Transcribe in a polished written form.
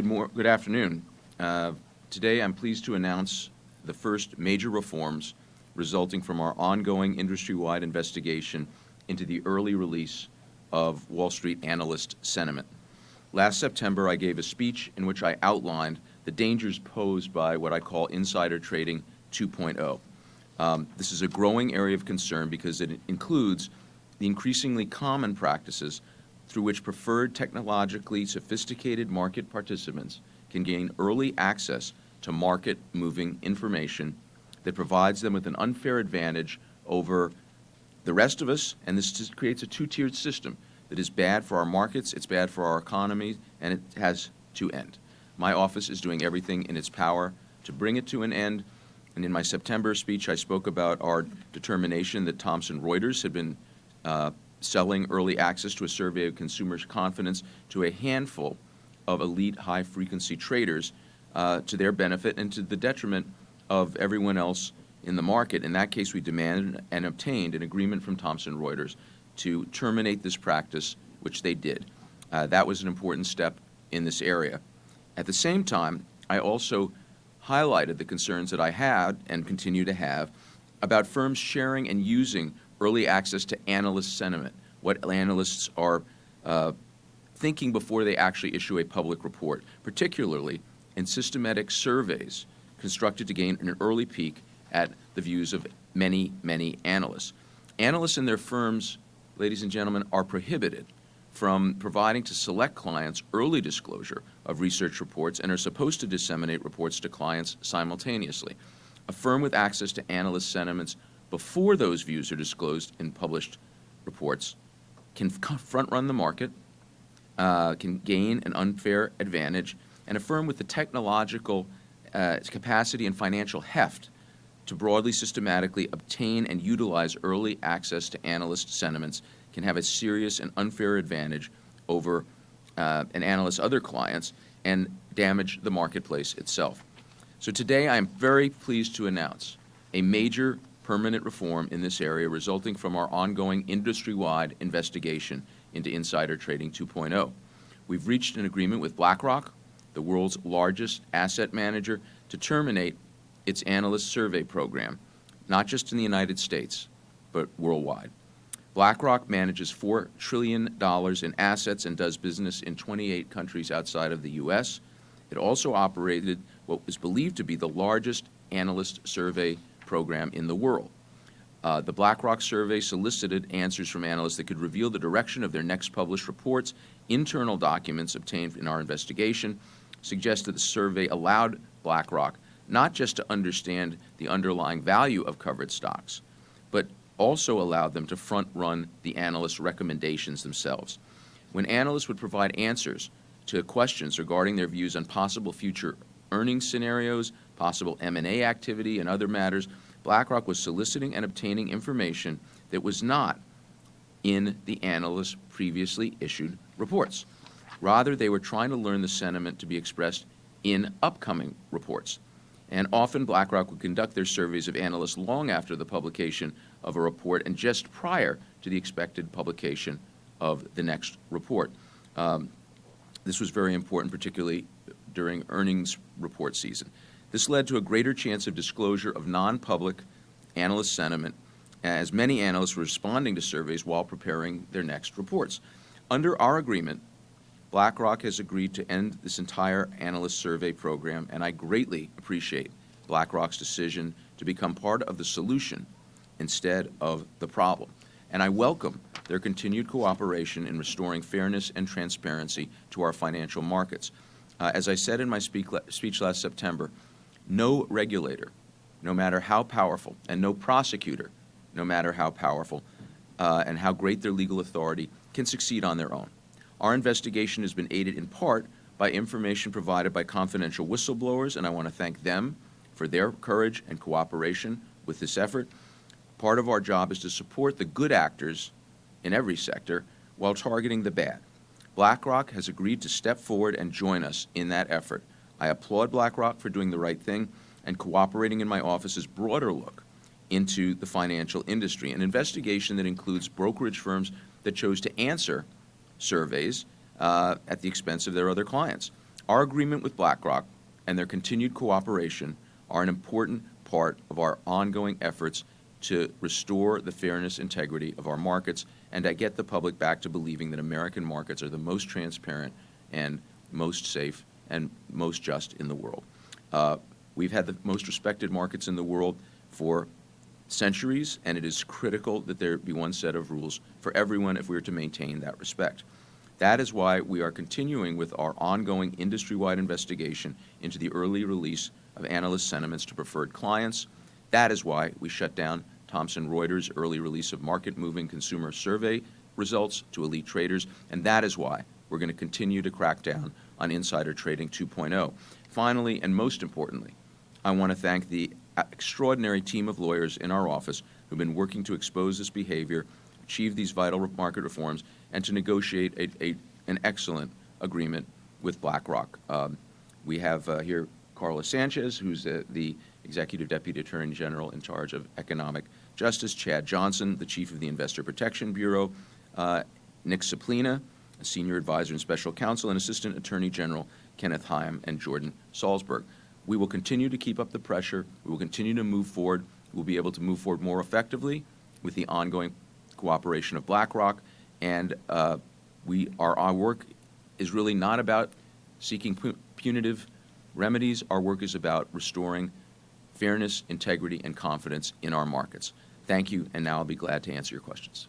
Good afternoon. Today I'm pleased to announce the first major reforms resulting from our ongoing industry-wide investigation into the early release of Wall Street analyst sentiment. Last September, I gave a speech in which I outlined the dangers posed by what I call insider trading 2.0. This is a growing area of concern because it includes the increasingly common practices through which preferred technologically sophisticated market participants can gain early access to market-moving information that provides them with an unfair advantage over the rest of us, and this just creates a two-tiered system that is bad for our markets, it's bad for our economy, and it has to end. My office is doing everything in its power to bring it to an end, and in my September speech I spoke about our determination that Thomson Reuters had been selling early access to a survey of consumers' confidence to a handful of elite high-frequency traders to their benefit and to the detriment of everyone else in the market. In that case, we demanded and obtained an agreement from Thomson Reuters to terminate this practice, which they did. That was an important step in this area. At the same time, I also highlighted the concerns that I had and continue to have about firms sharing and using early access to analyst sentiment, what analysts are thinking before they actually issue a public report, particularly in systematic surveys constructed to gain an early peek at the views of many, many analysts. Analysts and their firms, ladies and gentlemen, are prohibited from providing to select clients early disclosure of research reports and are supposed to disseminate reports to clients simultaneously. A firm with access to analyst sentiments before those views are disclosed in published reports can front-run the market, can gain an unfair advantage, and a firm with the technological capacity and financial heft to broadly, systematically obtain and utilize early access to analyst sentiments can have a serious and unfair advantage over an analyst's other clients and damage the marketplace itself. So today I am very pleased to announce a major permanent reform in this area resulting from our ongoing industry-wide investigation into insider trading 2.0. We've reached an agreement with BlackRock, the world's largest asset manager, to terminate its analyst survey program, not just in the United States, but worldwide. BlackRock manages $4 trillion in assets and does business in 28 countries outside of the U.S. It also operated what was believed to be the largest analyst survey program in the world. The BlackRock survey solicited answers from analysts that could reveal the direction of their next published reports. Internal documents obtained in our investigation suggest that the survey allowed BlackRock not just to understand the underlying value of covered stocks, but also allowed them to front-run the analysts' recommendations themselves. When analysts would provide answers to questions regarding their views on possible future earnings scenarios, possible M&A activity, and other matters, BlackRock was soliciting and obtaining information that was not in the analysts' previously issued reports. Rather, they were trying to learn the sentiment to be expressed in upcoming reports. And often BlackRock would conduct their surveys of analysts long after the publication of a report and just prior to the expected publication of the next report. This was very important, particularly during earnings report season. This led to a greater chance of disclosure of non-public analyst sentiment, as many analysts were responding to surveys while preparing their next reports. Under our agreement, BlackRock has agreed to end this entire analyst survey program, and I greatly appreciate BlackRock's decision to become part of the solution instead of the problem. And I welcome their continued cooperation in restoring fairness and transparency to our financial markets. As I said in my speech last September, no regulator, no matter how powerful, and no prosecutor, no matter how powerful and how great their legal authority, can succeed on their own. Our investigation has been aided in part by information provided by confidential whistleblowers, and I want to thank them for their courage and cooperation with this effort. Part of our job is to support the good actors in every sector while targeting the bad. BlackRock has agreed to step forward and join us in that effort. I applaud BlackRock for doing the right thing and cooperating in my office's broader look into the financial industry, an investigation that includes brokerage firms that chose to answer surveys at the expense of their other clients. Our agreement with BlackRock and their continued cooperation are an important part of our ongoing efforts to restore the fairness, integrity of our markets, and to get the public back to believing that American markets are the most transparent and most safe and most just in the world. We've had the most respected markets in the world for centuries, and it is critical that there be one set of rules for everyone if we are to maintain that respect. That is why we are continuing with our ongoing industry-wide investigation into the early release of analyst sentiments to preferred clients. That is why we shut down Thomson Reuters' early release of market-moving consumer survey results to elite traders, and that is why we're going to continue to crack down on insider trading 2.0. Finally, and most importantly, I want to thank the extraordinary team of lawyers in our office who've been working to expose this behavior, achieve these vital market reforms, and to negotiate an excellent agreement with BlackRock. We have here Carla Sanchez, who's the Executive Deputy Attorney General in charge of economic justice, Chad Johnson, the Chief of the Investor Protection Bureau, Nick Saplina, a Senior Advisor and Special Counsel, and Assistant Attorney General Kenneth Heim and Jordan Salzberg. We will continue to keep up the pressure. We will continue to move forward. We'll be able to move forward more effectively with the ongoing cooperation of BlackRock, and our work is really not about seeking punitive remedies. Our work is about restoring fairness, integrity, and confidence in our markets. Thank you, and now I'll be glad to answer your questions.